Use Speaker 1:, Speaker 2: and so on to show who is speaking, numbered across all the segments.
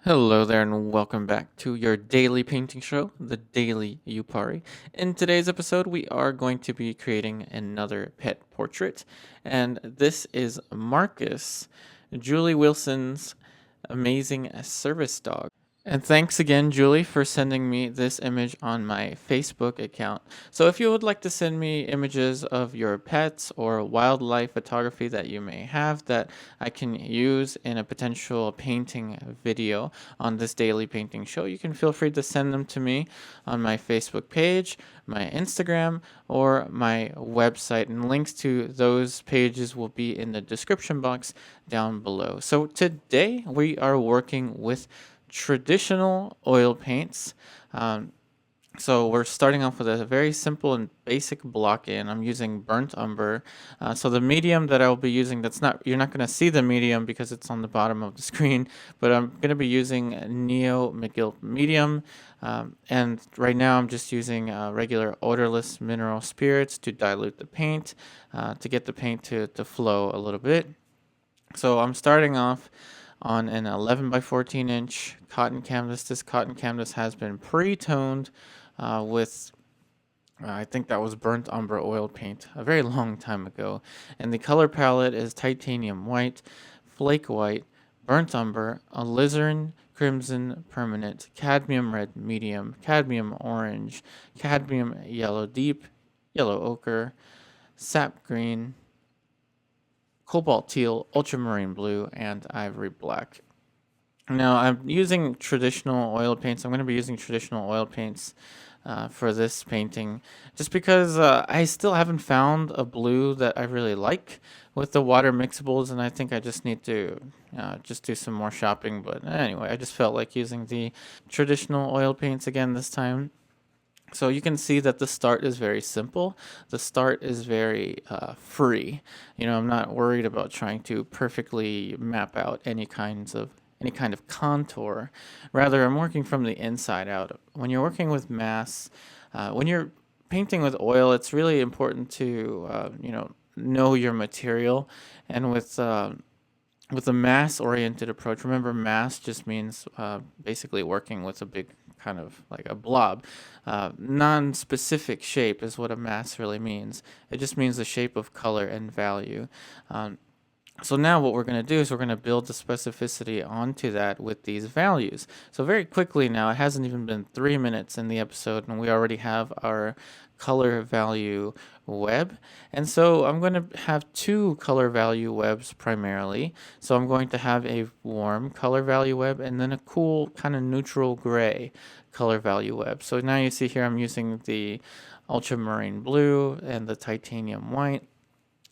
Speaker 1: Hello there, and welcome back to your daily painting show, the Daily Yupari. In today's episode, we are going to be creating another pet portrait, and this is Marcus, Julie Wilson's amazing service dog. And thanks again, Julie, for sending me this image on my Facebook account. So, if you would like to send me images of your pets or wildlife photography that you may have that I can use in a potential painting video on this daily painting show, you can feel free to send them to me on my Facebook page, my Instagram, or my website. And links to those pages will be in the description box down below. So, today we are working with traditional oil paints. Um, so we're starting off with a very simple and basic block in. I'm using burnt umber. So the medium that I'll be using, you're not going to see the medium because it's on the bottom of the screen, but I'm going to be using Neo McGill medium. And right now I'm just using regular odorless mineral spirits to dilute the paint, to get the paint to flow a little bit. So I'm starting off on an 11 by 14 inch cotton canvas. This cotton canvas has been pre-toned with I think that was burnt umber oil paint a very long time ago. And the color palette is titanium white, flake white, burnt umber, alizarin crimson permanent, cadmium red medium, cadmium orange, cadmium yellow deep, yellow ochre, sap green, cobalt teal, ultramarine blue, and ivory black. Now I'm using traditional oil paints. I'm going to be using traditional oil paints for this painting, just because I still haven't found a blue that I really like with the water mixables, and I think I just need to just do some more shopping. But anyway, I just felt like using the traditional oil paints again this time. So you can see that the start is very simple. The start is very free. I'm not worried about trying to perfectly map out any kind of contour. Rather, I'm working from the inside out. When you're working with mass, when you're painting with oil, it's really important to know your material. And with a mass-oriented approach, remember mass just means basically working with a big kind of like a blob. Non-specific shape is what a mass really means. It just means the shape of color and value. Um, so now what we're going to do is we're going to build the specificity onto that with these values. So very quickly now, it hasn't even been 3 minutes in the episode, and we already have our color value web. And so I'm going to have two color value webs primarily. So I'm going to have a warm color value web and then a cool kind of neutral gray color value web. So now you see here I'm using the ultramarine blue and the titanium white.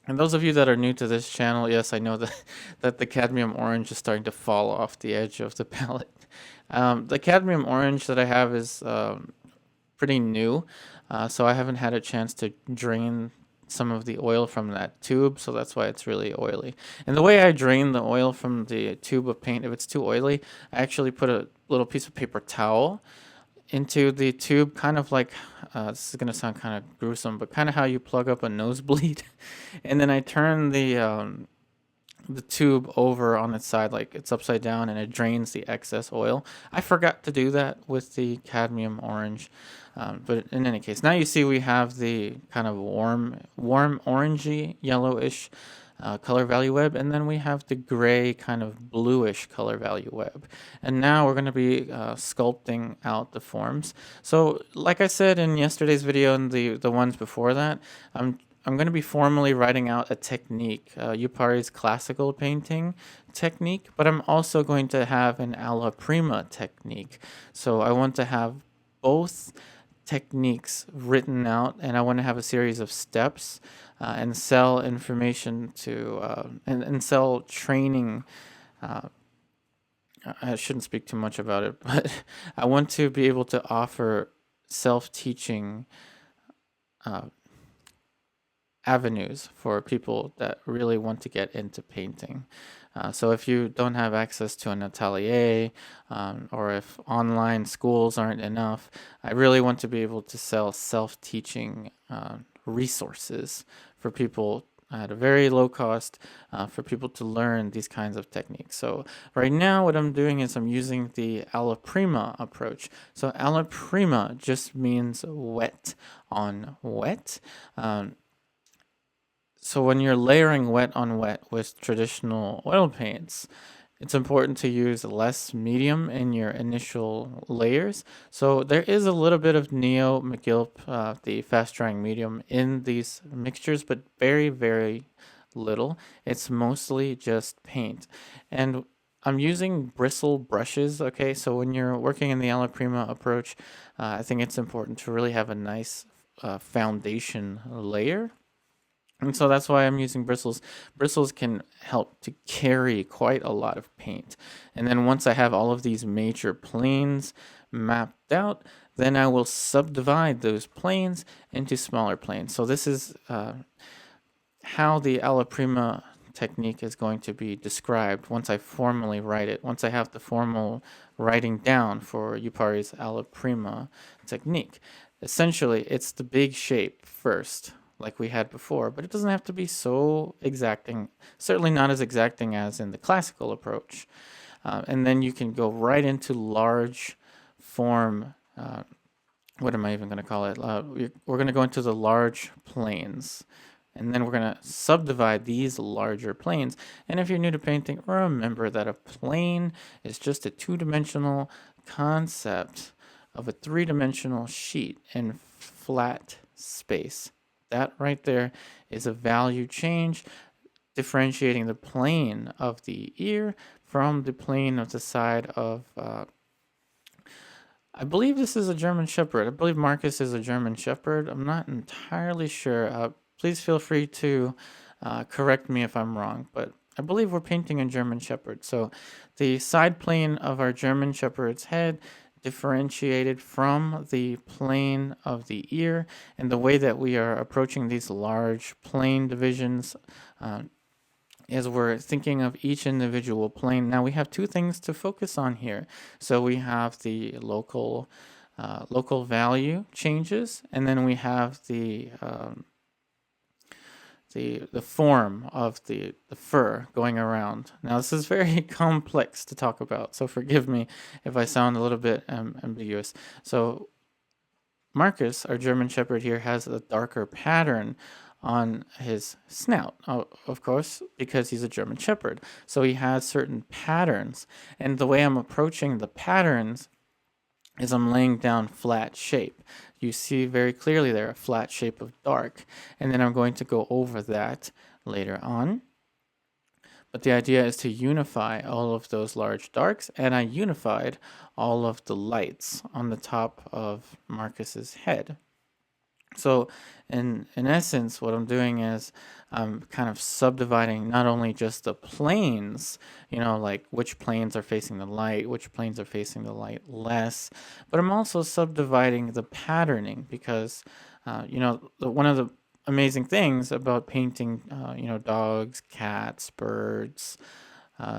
Speaker 1: And those of you that are new to this channel, yes, I know that, that the cadmium orange is starting to fall off the edge of the palette. The cadmium orange that I have is pretty new, so I haven't had a chance to drain some of the oil from that tube, so that's why it's really oily. And the way I drain the oil from the tube of paint, if it's too oily, I actually put a little piece of paper towel into the tube, kind of like this is gonna sound kind of gruesome, but kind of how you plug up a nosebleed, and then I turn the tube over on its side like it's upside down, and it drains the excess oil. I forgot to do that with the cadmium orange, but in any case, now you see we have the kind of warm orangey yellowish color value web, and then we have the gray kind of bluish color value web. And now we're going to be sculpting out the forms. So like I said in yesterday's video and the ones before that, I'm going to be formally writing out a technique, Yupari's classical painting technique, but I'm also going to have an Alla Prima technique. So I want to have both techniques written out, and I want to have a series of steps and sell information to and sell training. Uh, I shouldn't speak too much about it, but I want to be able to offer self-teaching uh, avenues for people that really want to get into painting. So if you don't have access to an atelier, or if online schools aren't enough, I really want to be able to sell self-teaching resources for people at a very low cost for people to learn these kinds of techniques. So right now what I'm doing is I'm using the Alla Prima approach. So Alla Prima just means wet on wet. So when you're layering wet on wet with traditional oil paints, it's important to use less medium in your initial layers. So there is a little bit of Neo McGilp, the fast drying medium, in these mixtures, but very, very little. It's mostly just paint. And I'm using bristle brushes, okay? So when you're working in the Alla Prima approach, I think it's important to really have a nice foundation layer. And so that's why I'm using bristles. Bristles can help to carry quite a lot of paint. And then once I have all of these major planes mapped out, then I will subdivide those planes into smaller planes. So this is how the Alla Prima technique is going to be described once I formally write it, once I have the formal writing down for Yupari's Alla Prima technique. Essentially, it's the big shape first, like we had before, but it doesn't have to be so exacting, certainly not as exacting as in the classical approach. And then you can go right into large form. What am I even going to call it? We're going to go into the large planes. And then we're going to subdivide these larger planes. And if you're new to painting, remember that a plane is just a two-dimensional concept of a three-dimensional sheet in flat space. That right there is a value change, differentiating the plane of the ear from the plane of the side of, I believe this is a German Shepherd. I believe Marcus is a German Shepherd. I'm not entirely sure. Please feel free to correct me if I'm wrong, but I believe we're painting a German Shepherd. So the side plane of our German Shepherd's head differentiated from the plane of the ear, and the way that we are approaching these large plane divisions is we're thinking of each individual plane. Now we have two things to focus on here. So we have the local value changes, and then we have the form of the fur going around. Now this is very complex to talk about, so forgive me if I sound a little bit ambiguous. So Marcus, our German Shepherd here, has a darker pattern on his snout, of course, because he's a German Shepherd. So he has certain patterns, and the way I'm approaching the patterns is I'm laying down flat shape. You see very clearly there a flat shape of dark, and then I'm going to go over that later on. But the idea is to unify all of those large darks, and I unified all of the lights on the top of Marcus's head. So in essence, what I'm doing is I'm kind of subdividing not only just the planes, like which planes are facing the light, which planes are facing the light less, but I'm also subdividing the patterning because, one of the amazing things about painting, dogs, cats, birds,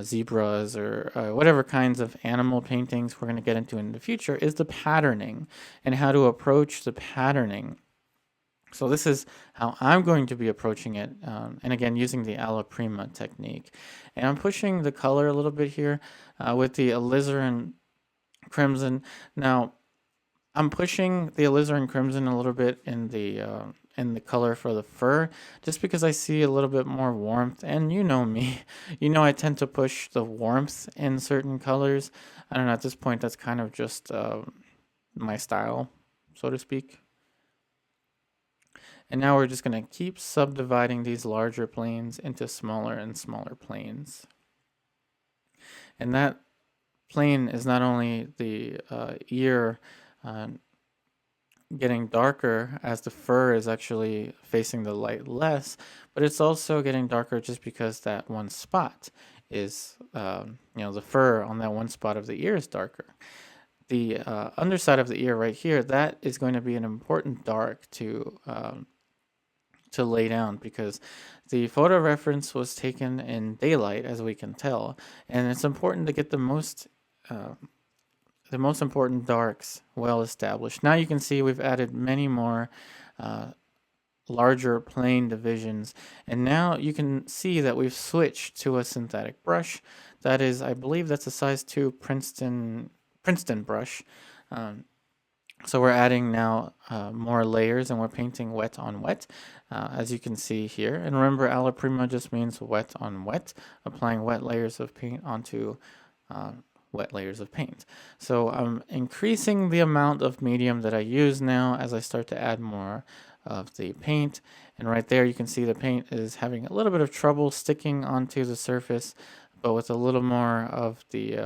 Speaker 1: zebras, or whatever kinds of animal paintings we're going to get into in the future is the patterning and how to approach the patterning. So this is how I'm going to be approaching it, and again, using the Alla Prima technique. And I'm pushing the color a little bit here with the alizarin crimson. Now, I'm pushing the alizarin crimson a little bit in the color for the fur, just because I see a little bit more warmth. And you know me, I tend to push the warmth in certain colors. I don't know, at this point, that's kind of just my style, so to speak. And now we're just going to keep subdividing these larger planes into smaller and smaller planes. And that plane is not only the ear getting darker as the fur is actually facing the light less, but it's also getting darker just because that one spot is, the fur on that one spot of the ear is darker. The underside of the ear right here, that is going to be an important dark to lay down, because the photo reference was taken in daylight, as we can tell, and it's important to get the most important darks well established. Now you can see we've added many more larger plane divisions. And now you can see that we've switched to a synthetic brush. That is, I believe that's a size 2 Princeton brush. Um, so we're adding now more layers, and we're painting wet on wet, as you can see here. And remember, Alla Prima just means wet on wet, applying wet layers of paint onto uh, wet layers of paint. So I'm increasing the amount of medium that I use now as I start to add more of the paint. And right there you can see the paint is having a little bit of trouble sticking onto the surface, but with a little more of the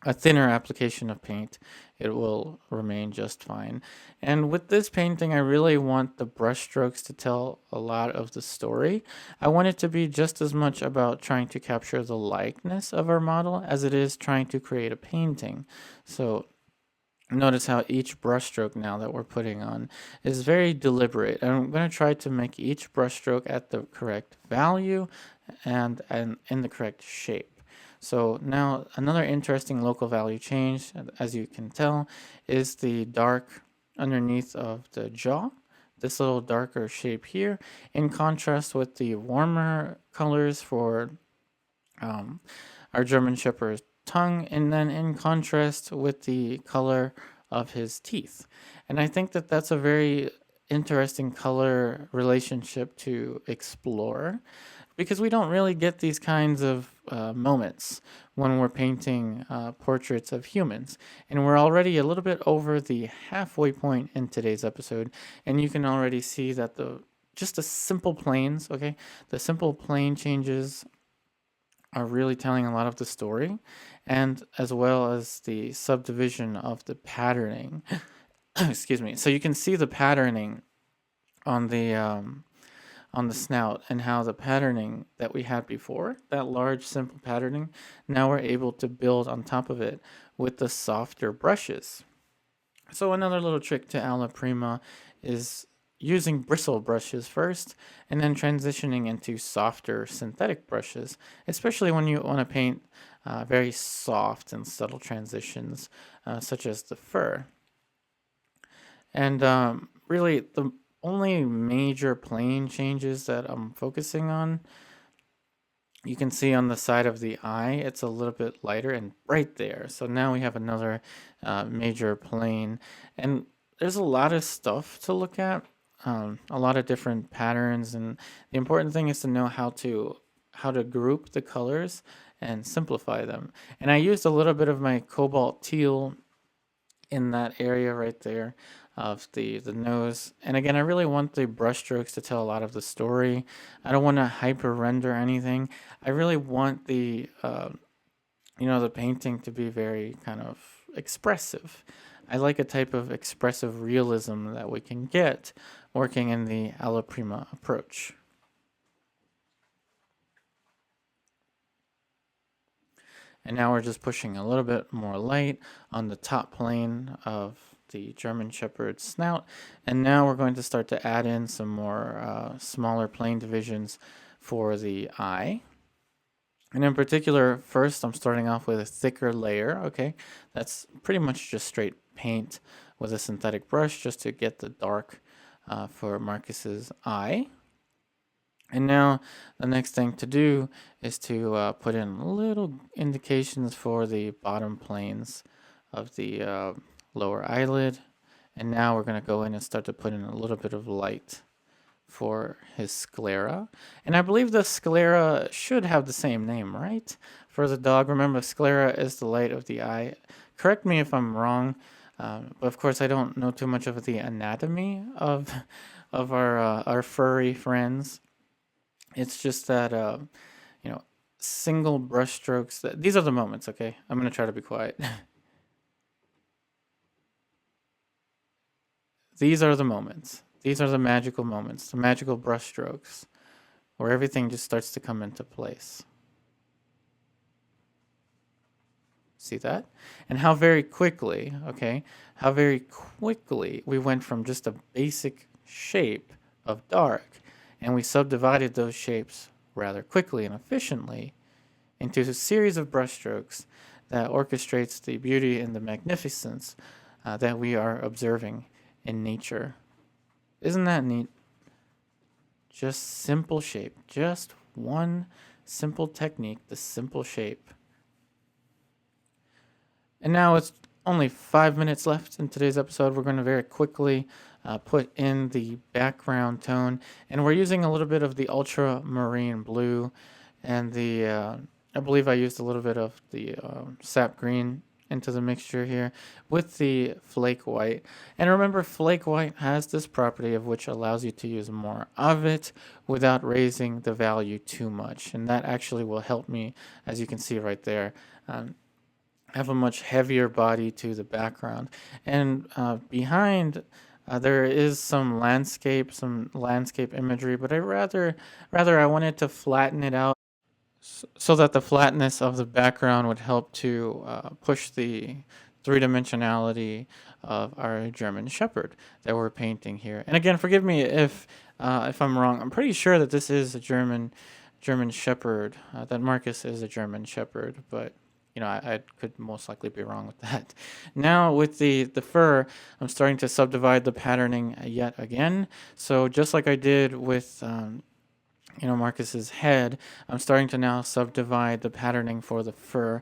Speaker 1: a thinner application of paint, it will remain just fine. And with this painting, I really want the brush strokes to tell a lot of the story. I want it to be just as much about trying to capture the likeness of our model as it is trying to create a painting. So notice how each brushstroke now that we're putting on is very deliberate. And I'm going to try to make each brushstroke at the correct value and in the correct shape. So now another interesting local value change, as you can tell, is the dark underneath of the jaw. This little darker shape here, in contrast with the warmer colors for our German Shepherd's tongue, and then in contrast with the color of his teeth. And I think that that's a very interesting color relationship to explore, because we don't really get these kinds of moments when we're painting portraits of humans. And we're already a little bit over the halfway point in today's episode, and you can already see that just the simple planes, okay, the simple plane changes are really telling a lot of the story, and as well as the subdivision of the patterning. Excuse me. So you can see the patterning on the snout, and how the patterning that we had before, that large simple patterning, now we're able to build on top of it with the softer brushes. So another little trick to Alla Prima is using bristle brushes first and then transitioning into softer synthetic brushes, especially when you want to paint very soft and subtle transitions, such as the fur. And really, the only major plane changes that I'm focusing on, you can see on the side of the eye, it's a little bit lighter and right there. So now we have another major plane, and there's a lot of stuff to look at, a lot of different patterns, and the important thing is to know how to group the colors and simplify them. And I used a little bit of my cobalt teal in that area right there of the nose. And again, I really want the brush strokes to tell a lot of the story. I don't want to hyper render anything. I really want the the painting to be very kind of expressive. I like a type of expressive realism that we can get working in the Alla Prima approach. And now we're just pushing a little bit more light on the top plane of the German Shepherd's snout. And now we're going to start to add in some more smaller plane divisions for the eye. And in particular, first I'm starting off with a thicker layer, okay? That's pretty much just straight paint with a synthetic brush just to get the dark for Marcus's eye. And now the next thing to do is to put in little indications for the bottom planes of the lower eyelid. And now we're going to go in and start to put in a little bit of light for his sclera. And I believe the sclera should have the same name, right? For the dog, remember, sclera is the light of the eye. Correct me if I'm wrong, but of course I don't know too much of the anatomy of our furry friends. It's just that, single brush strokes. These are the moments, okay? I'm going to try to be quiet. These are the moments. These are the magical moments, the magical brush strokes, where everything just starts to come into place. See that? And how very quickly, okay, how very quickly we went from just a basic shape of dark, and we subdivided those shapes rather quickly and efficiently into a series of brushstrokes that orchestrates the beauty and the magnificence that we are observing in nature. Isn't that neat? Just simple shape. Just one simple technique, the simple shape. And now it's only 5 minutes left in today's episode. We're going to very quickly put in the background tone. And we're using a little bit of the ultramarine blue and I believe I used a little bit of the sap green into the mixture here with the flake white. And remember, flake white has this property of which allows you to use more of it without raising the value too much. And that actually will help me, as you can see right there, have a much heavier body to the background. And behind, there is some landscape imagery, but I wanted to flatten it out so that the flatness of the background would help to push the three-dimensionality of our German Shepherd that we're painting here. And again, forgive me if I'm wrong. I'm pretty sure that this is a German Shepherd. That Marcus is a German Shepherd, but I could most likely be wrong with that. Now with the fur, I'm starting to subdivide the patterning yet again. So just like I did with Marcus's head, I'm starting to now subdivide the patterning for the fur.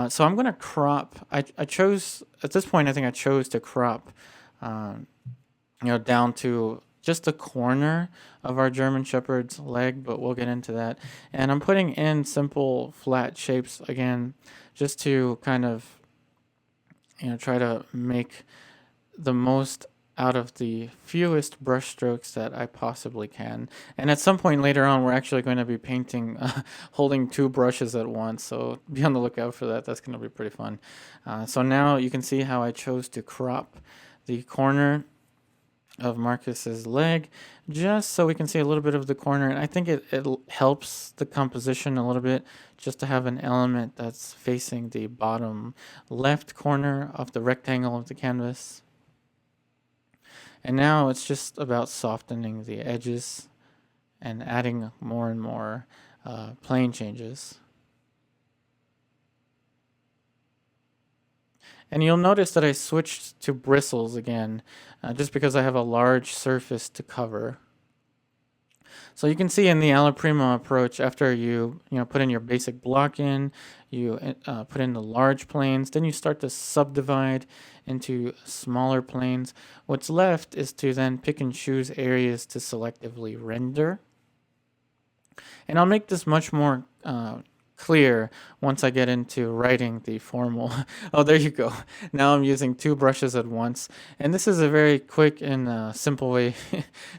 Speaker 1: So I'm going to crop. I chose, at this point, I think I chose to crop, down to just the corner of our German Shepherd's leg, but we'll get into that. And I'm putting in simple flat shapes again, just to kind of, try to make the most out of the fewest brush strokes that I possibly can. And at some point later on, we're actually going to be painting, holding two brushes at once. So be on the lookout for that. That's going to be pretty fun. So now you can see how I chose to crop the corner of Marcus's leg, just so we can see a little bit of the corner. And I think it helps the composition a little bit just to have an element that's facing the bottom left corner of the rectangle of the canvas. And now it's just about softening the edges and adding more and more plane changes. And you'll notice that I switched to bristles again, just because I have a large surface to cover. So you can see in the Alla Prima approach, after you put in your basic block in, you put in the large planes, then you start to subdivide into smaller planes. What's left is to then pick and choose areas to selectively render. And I'll make this much more clear once I get into writing the formal. Oh, there you go. Now I'm using two brushes at once. And this is a very quick and simple way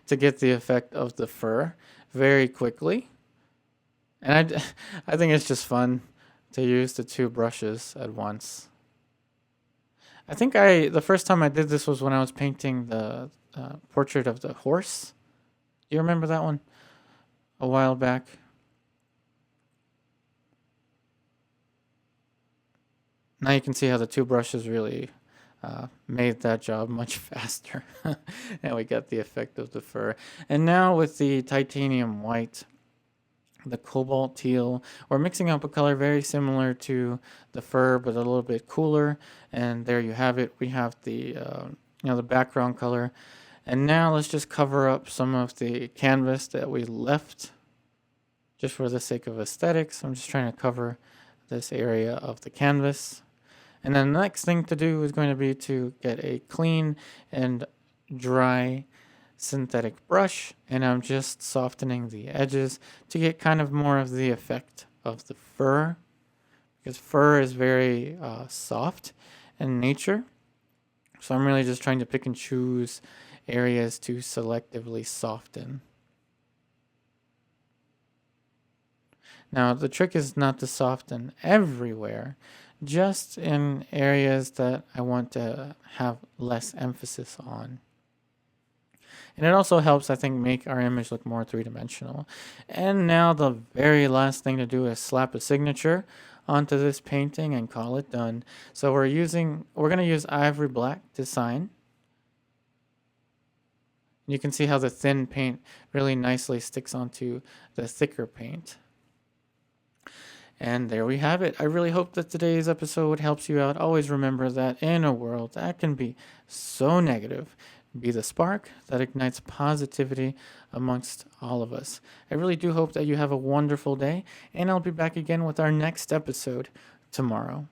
Speaker 1: to get the effect of the fur very quickly. And I think it's just fun to use the two brushes at once. I think the first time I did this was when I was painting the portrait of the horse. Do you remember that one? A while back. Now you can see how the two brushes really made that job much faster. And we got the effect of the fur. And now with the titanium white, the cobalt teal, we're mixing up a color very similar to the fur, but a little bit cooler. And there you have it. We have the the background color. And now let's just cover up some of the canvas that we left, just for the sake of aesthetics. I'm just trying to cover this area of the canvas. And then the next thing to do is going to be to get a clean and dry synthetic brush, and I'm just softening the edges to get kind of more of the effect of the fur, because fur is very soft in nature. So I'm really just trying to pick and choose areas to selectively soften. Now the trick is not to soften everywhere, just in areas that I want to have less emphasis on. And it also helps, I think, make our image look more three-dimensional. And now the very last thing to do is slap a signature onto this painting and call it done. So we're going to use ivory black to sign. You can see how the thin paint really nicely sticks onto the thicker paint. And there we have it. I really hope that today's episode helps you out. Always remember that in a world that can be so negative, be the spark that ignites positivity amongst all of us. I really do hope that you have a wonderful day, and I'll be back again with our next episode tomorrow.